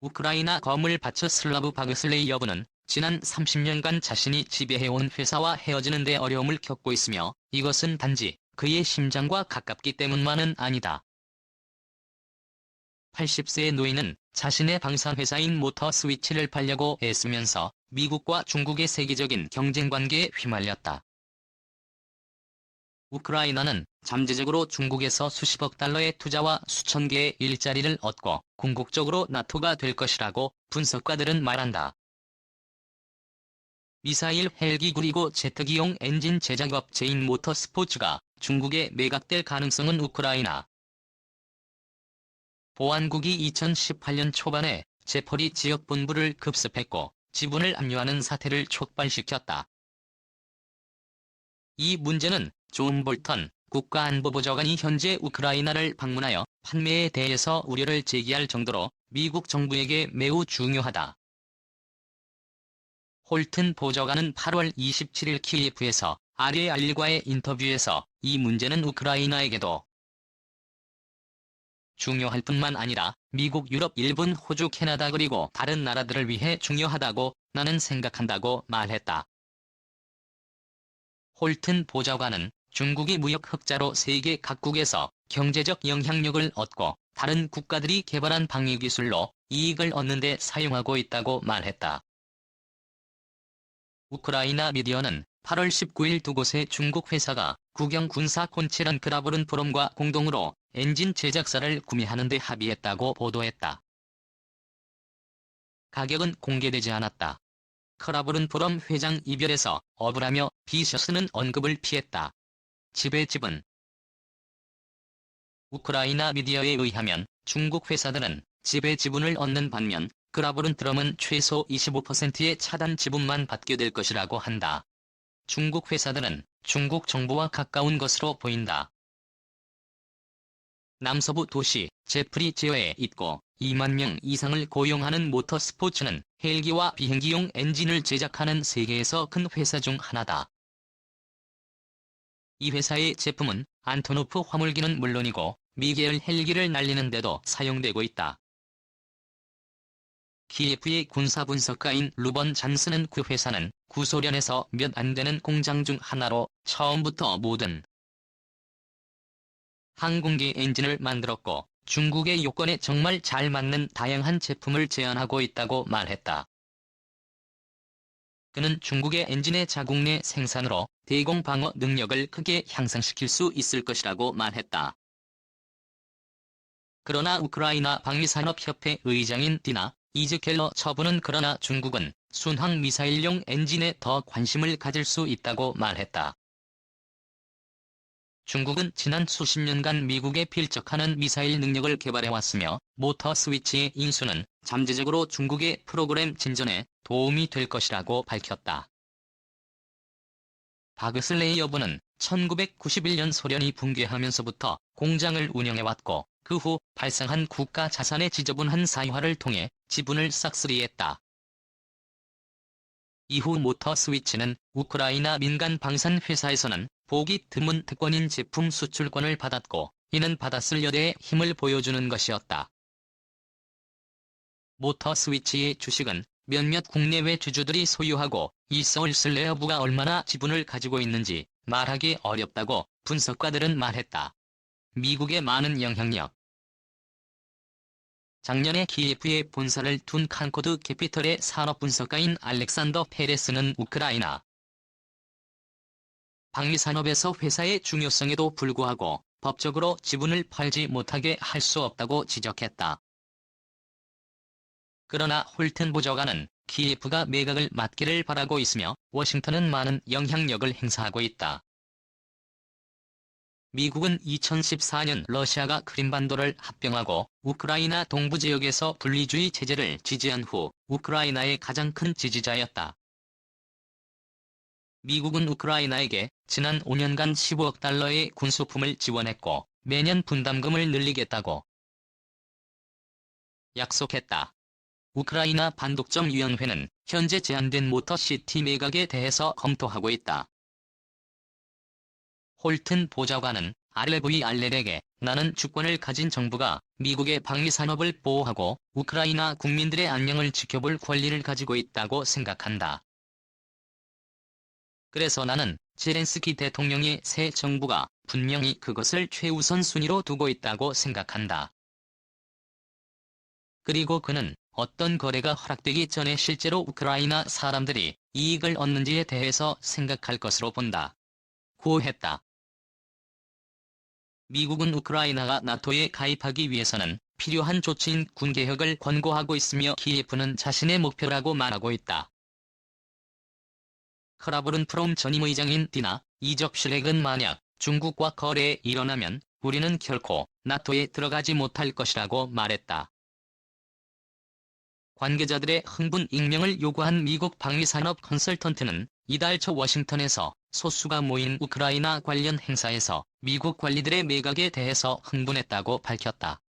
우크라이나 거물 바츠슬라브 바그슬레이 여부는 지난 30년간 자신이 지배해온 회사와 헤어지는 데 어려움을 겪고 있으며 이것은 단지 그의 심장과 가깝기 때문만은 아니다. 80세의 노인은 자신의 방산회사인 모터스위치를 팔려고 애쓰면서 미국과 중국의 세계적인 경쟁관계에 휘말렸다. 우크라이나는 잠재적으로 중국에서 수십억 달러의 투자와 수천 개의 일자리를 얻고 궁극적으로 나토가 될 것이라고 분석가들은 말한다. 미사일, 헬기 그리고 제트기용 엔진 제작업체인 모터스포츠가 중국에 매각될 가능성은 우크라이나 보안국이 2018년 초반에 제퍼리 지역 본부를 급습했고 지분을 압류하는 사태를 촉발시켰다. 이 문제는 존 볼턴 국가안보보좌관이 현재 우크라이나를 방문하여 판매에 대해서 우려를 제기할 정도로 미국 정부에게 매우 중요하다. 홀튼 보좌관은 8월 27일 키예프에서 RAR과의 인터뷰에서 이 문제는 우크라이나에게도 중요할 뿐만 아니라 미국, 유럽, 일본, 호주, 캐나다 그리고 다른 나라들을 위해 중요하다고 나는 생각한다고 말했다. 홀튼 보좌관은 중국이 무역 흑자로 세계 각국에서 경제적 영향력을 얻고 다른 국가들이 개발한 방위기술로 이익을 얻는 데 사용하고 있다고 말했다. 우크라이나 미디어는 8월 19일 두 곳의 중국 회사가 국영 군사 콘치란 크라브른프롬과 공동으로 엔진 제작사를 구매하는 데 합의했다고 보도했다. 가격은 공개되지 않았다. 크라브른프롬 회장 이별에서 억울하며 비셔스는 언급을 피했다. 지배지분 우크라이나 미디어에 의하면 중국 회사들은 지배 지분을 얻는 반면 크라브른프롬은 최소 25%의 차단 지분만 받게 될 것이라고 한다. 중국 회사들은 중국 정부와 가까운 것으로 보인다. 남서부 도시 제프리지어에 있고 2만 명 이상을 고용하는 모터스포츠는 헬기와 비행기용 엔진을 제작하는 세계에서 큰 회사 중 하나다. 이 회사의 제품은 안토노프 화물기는 물론이고 미계열 헬기를 날리는 데도 사용되고 있다. 키예프의 군사분석가인 루번 잔스는 그 회사는 구소련에서 몇 안 되는 공장 중 하나로 처음부터 모든 항공기 엔진을 만들었고 중국의 요건에 정말 잘 맞는 다양한 제품을 제안하고 있다고 말했다. 그는 중국의 엔진의 자국 내 생산으로 대공 방어 능력을 크게 향상시킬 수 있을 것이라고 말했다. 그러나 우크라이나 방위산업협회 의장인 디나 이즈켈러 처부는 그러나 중국은 순항 미사일용 엔진에 더 관심을 가질 수 있다고 말했다. 중국은 지난 수십 년간 미국에 필적하는 미사일 능력을 개발해왔으며 모터 스위치의 인수는 잠재적으로 중국의 프로그램 진전에 도움이 될 것이라고 밝혔다. 바그슬레이 여부는 1991년 소련이 붕괴하면서부터 공장을 운영해왔고 그 후 발생한 국가 자산의 지저분한 사유화를 통해 지분을 싹쓸이했다. 이후 모터 스위치는 우크라이나 민간 방산 회사에서는 보기 드문 특권인 제품 수출권을 받았고 이는 받았을 여대의 힘을 보여주는 것이었다. 모터 스위치의 주식은 몇몇 국내외 주주들이 소유하고 이 서울슬레어부가 얼마나 지분을 가지고 있는지 말하기 어렵다고 분석가들은 말했다. 미국의 많은 영향력 작년에 키예프에 본사를 둔 칸코드 캐피털의 산업분석가인 알렉산더 페레스는 우크라이나 방위산업에서 회사의 중요성에도 불구하고 법적으로 지분을 팔지 못하게 할 수 없다고 지적했다. 그러나 홀튼 보좌관은 키예프가 매각을 맡기를 바라고 있으며 워싱턴은 많은 영향력을 행사하고 있다. 미국은 2014년 러시아가 크림반도를 합병하고 우크라이나 동부 지역에서 분리주의 체제를 지지한 후 우크라이나의 가장 큰 지지자였다. 미국은 우크라이나에게 지난 5년간 15억 달러의 군수품을 지원했고 매년 분담금을 늘리겠다고 약속했다. 우크라이나 반독점위원회는 현재 제한된 모터시티 매각에 대해서 검토하고 있다. 홀튼 보좌관은 RVRL에게 나는 주권을 가진 정부가 미국의 방위산업을 보호하고 우크라이나 국민들의 안녕을 지켜볼 권리를 가지고 있다고 생각한다. 그래서 나는 제렌스키 대통령의 새 정부가 분명히 그것을 최우선 순위로 두고 있다고 생각한다. 그리고 그는 어떤 거래가 허락되기 전에 실제로 우크라이나 사람들이 이익을 얻는지에 대해서 생각할 것으로 본다. 고 했다. 미국은 우크라이나가 나토에 가입하기 위해서는 필요한 조치인 군개혁을 권고하고 있으며 키예프는 자신의 목표라고 말하고 있다. 크라브른 프롬 전임 의장인 디나 이적슐렉은 만약 중국과 거래에 일어나면 우리는 결코 나토에 들어가지 못할 것이라고 말했다. 관계자들의 흥분 익명을 요구한 미국 방위산업 컨설턴트는 이달 초 워싱턴에서 소수가 모인 우크라이나 관련 행사에서 미국 관리들의 매각에 대해서 흥분했다고 밝혔다.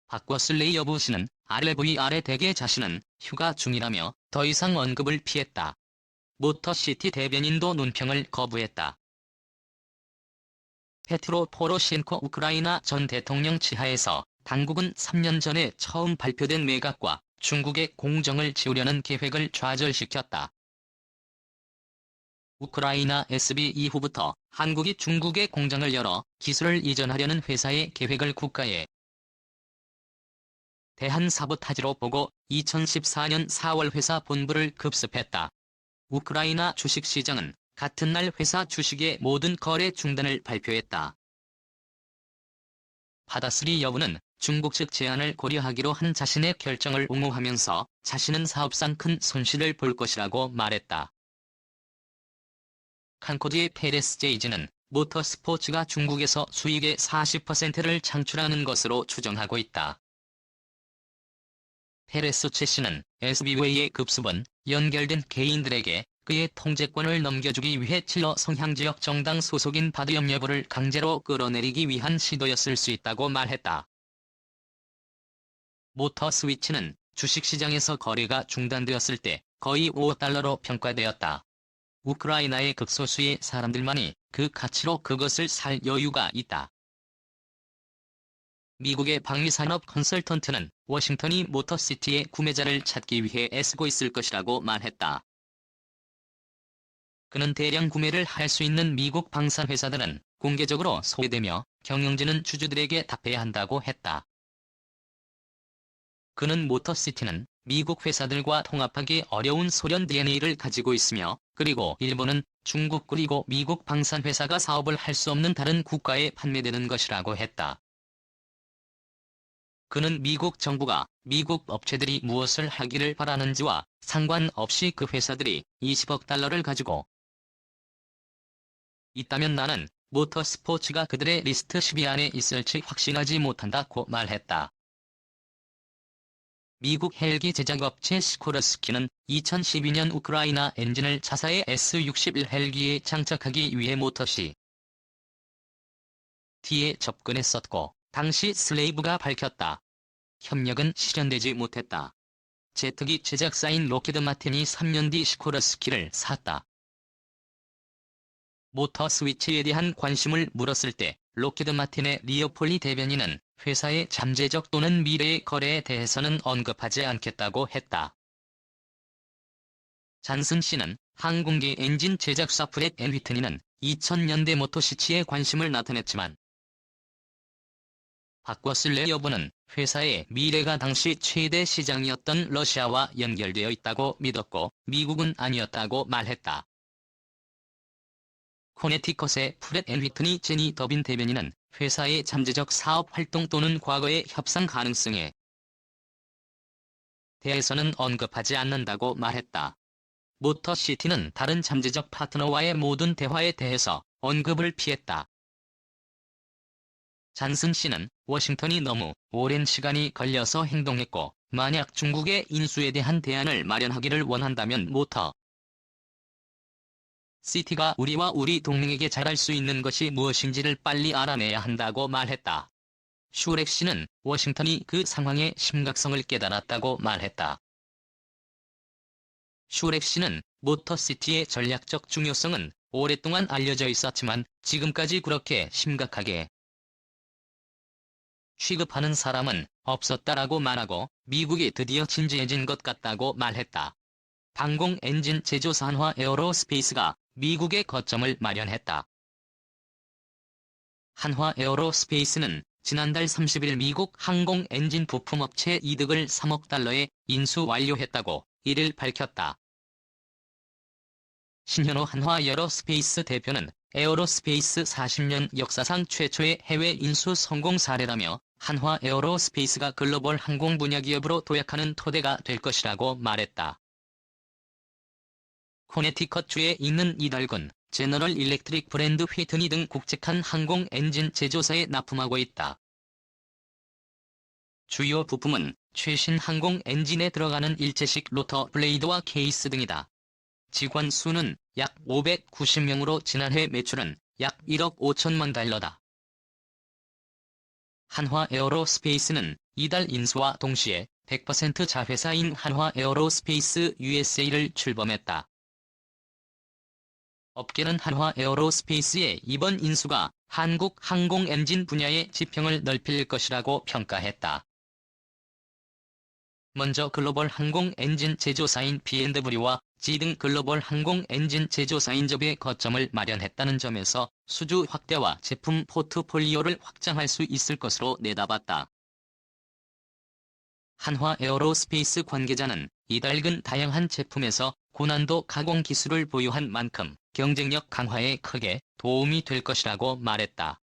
바꿔쓸 여부씨는 RVR에 대개 자신은 휴가 중이라며 더 이상 언급을 피했다. 모터시티 대변인도 논평을 거부했다. 페트로 포로셴코 우크라이나 전 대통령 치하에서 당국은 3년 전에 처음 발표된 매각과 중국의 공정을 지우려는 계획을 좌절시켰다. 우크라이나 SB 이후부터 한국이 중국의 공장을 열어 기술을 이전하려는 회사의 계획을 국가에 대한 사보타지로 보고 2014년 4월 회사 본부를 급습했다. 우크라이나 주식시장은 같은 날 회사 주식의 모든 거래 중단을 발표했다. 받아쓰리 여부는 중국 측 제안을 고려하기로 한 자신의 결정을 옹호하면서 자신은 사업상 큰 손실을 볼 것이라고 말했다. 칸코드의 페레스 제이지는 모터스포츠가 중국에서 수익의 40%를 창출하는 것으로 추정하고 있다. 페레스 최 씨는 SBW의 급습은 연결된 개인들에게 그의 통제권을 넘겨주기 위해 칠러 성향지역 정당 소속인 바드염 여부를 강제로 끌어내리기 위한 시도였을 수 있다고 말했다. 모터 스위치는 주식시장에서 거래가 중단되었을 때 거의 5억 달러로 평가되었다. 우크라이나의 극소수의 사람들만이 그 가치로 그것을 살 여유가 있다. 미국의 방위산업 컨설턴트는 워싱턴이 모터시티의 구매자를 찾기 위해 애쓰고 있을 것이라고 말했다. 그는 대량 구매를 할 수 있는 미국 방산회사들은 공개적으로 소외되며 경영진은 주주들에게 답해야 한다고 했다. 그는 모터시티는 미국 회사들과 통합하기 어려운 소련 DNA를 가지고 있으며 그리고 일본은 중국 그리고 미국 방산회사가 사업을 할 수 없는 다른 국가에 판매되는 것이라고 했다. 그는 미국 정부가 미국 업체들이 무엇을 하기를 바라는지와 상관없이 그 회사들이 20억 달러를 가지고 있다면 나는 모터스포츠가 그들의 리스트 10위 안에 있을지 확신하지 못한다고 말했다. 미국 헬기 제작업체 시코르스키는 2012년 우크라이나 엔진을 자사의 S-61 헬기에 장착하기 위해 모터시티에 접근했었고 당시 슬레이브가 밝혔다. 협력은 실현되지 못했다. 제트기 제작사인 로키드 마틴이 3년 뒤 시코르스키를 샀다. 모터 스위치에 대한 관심을 물었을 때 로키드 마틴의 리오폴리 대변인은 회사의 잠재적 또는 미래의 거래에 대해서는 언급하지 않겠다고 했다. 잔슨 씨는 항공기 엔진 제작사 프렛 앤 휘트니는 2000년대 모터시티에 관심을 나타냈지만 바꿔쓸래 여부는 회사의 미래가 당시 최대 시장이었던 러시아와 연결되어 있다고 믿었고 미국은 아니었다고 말했다. 코네티컷의 프렛 앤 휘트니 제니 더빈 대변인은 회사의 잠재적 사업 활동 또는 과거의 협상 가능성에 대해서는 언급하지 않는다고 말했다. 모터시티는 다른 잠재적 파트너와의 모든 대화에 대해서 언급을 피했다. 잔슨 씨는 워싱턴이 너무 오랜 시간이 걸려서 행동했고 만약 중국의 인수에 대한 대안을 마련하기를 원한다면 모터 시티가 우리와 우리 동맹에게 잘할 수 있는 것이 무엇인지를 빨리 알아내야 한다고 말했다. 슈렉 씨는 워싱턴이 그 상황의 심각성을 깨달았다고 말했다. 슈렉 씨는 모터시티의 전략적 중요성은 오랫동안 알려져 있었지만 지금까지 그렇게 심각하게 취급하는 사람은 없었다라고 말하고 미국이 드디어 진지해진 것 같다고 말했다. 항공 엔진 제조사 한화 에어로스페이스가 미국에 거점을 마련했다. 한화 에어로스페이스는 지난달 30일 미국 항공 엔진 부품업체 이득을 3억 달러에 인수 완료했다고 1일 밝혔다. 신현호 한화 에어로스페이스 대표는 에어로스페이스 40년 역사상 최초의 해외 인수 성공 사례라며 한화 에어로스페이스가 글로벌 항공 분야 기업으로 도약하는 토대가 될 것이라고 말했다. 코네티컷주에 있는 이달군 제너럴 일렉트릭 브랜드 휘트니 등 국제한 항공 엔진 제조사에 납품하고 있다. 주요 부품은 최신 항공 엔진에 들어가는 일체식 로터 블레이드와 케이스 등이다. 직원 수는 약 590명으로 지난해 매출은 약 1억 5천만 달러다. 한화 에어로스페이스는 이달 인수와 동시에 100% 자회사인 한화 에어로스페이스 USA를 출범했다. 업계는 한화 에어로스페이스의 이번 인수가 한국 항공 엔진 분야의 지평을 넓힐 것이라고 평가했다. 먼저 글로벌 항공 엔진 제조사인 B&W와 G 등 글로벌 항공 엔진 제조사인 접의 거점을 마련했다는 점에서 수주 확대와 제품 포트폴리오를 확장할 수 있을 것으로 내다봤다. 한화 에어로스페이스 관계자는 이달근 다양한 제품에서 고난도 가공 기술을 보유한 만큼 경쟁력 강화에 크게 도움이 될 것이라고 말했다.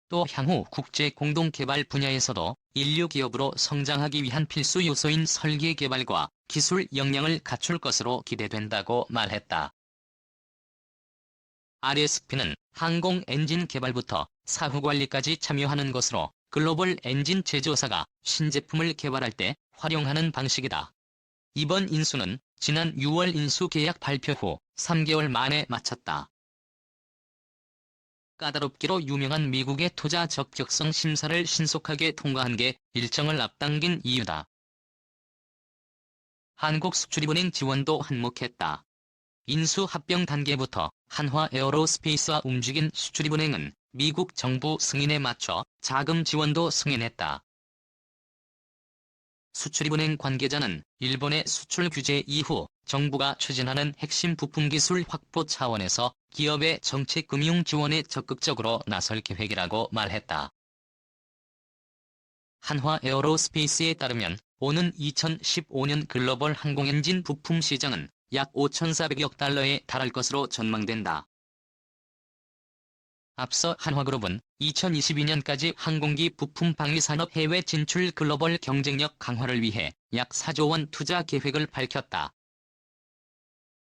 또 향후 국제 공동개발 분야에서도 인류 기업으로 성장하기 위한 필수 요소인 설계 개발과 기술 역량을 갖출 것으로 기대된다고 말했다. RSP는 항공 엔진 개발부터 사후 관리까지 참여하는 것으로 글로벌 엔진 제조사가 신제품을 개발할 때 활용하는 방식이다. 이번 인수는 지난 6월 인수 계약 발표 후 3개월 만에 마쳤다. 까다롭기로 유명한 미국의 투자 적격성 심사를 신속하게 통과한 게 일정을 앞당긴 이유다. 한국수출입은행 지원도 한몫했다. 인수 합병 단계부터 한화 에어로스페이스와 움직인 수출입은행은 미국 정부 승인에 맞춰 자금 지원도 승인했다. 수출입은행 관계자는 일본의 수출 규제 이후 정부가 추진하는 핵심 부품 기술 확보 차원에서 기업의 정책 금융 지원에 적극적으로 나설 계획이라고 말했다. 한화 에어로스페이스에 따르면 오는 2015년 글로벌 항공엔진 부품 시장은 약 5,400억 달러에 달할 것으로 전망된다. 앞서 한화그룹은 2022년까지 항공기 부품 방위 산업 해외 진출 글로벌 경쟁력 강화를 위해 약 4조 원 투자 계획을 밝혔다.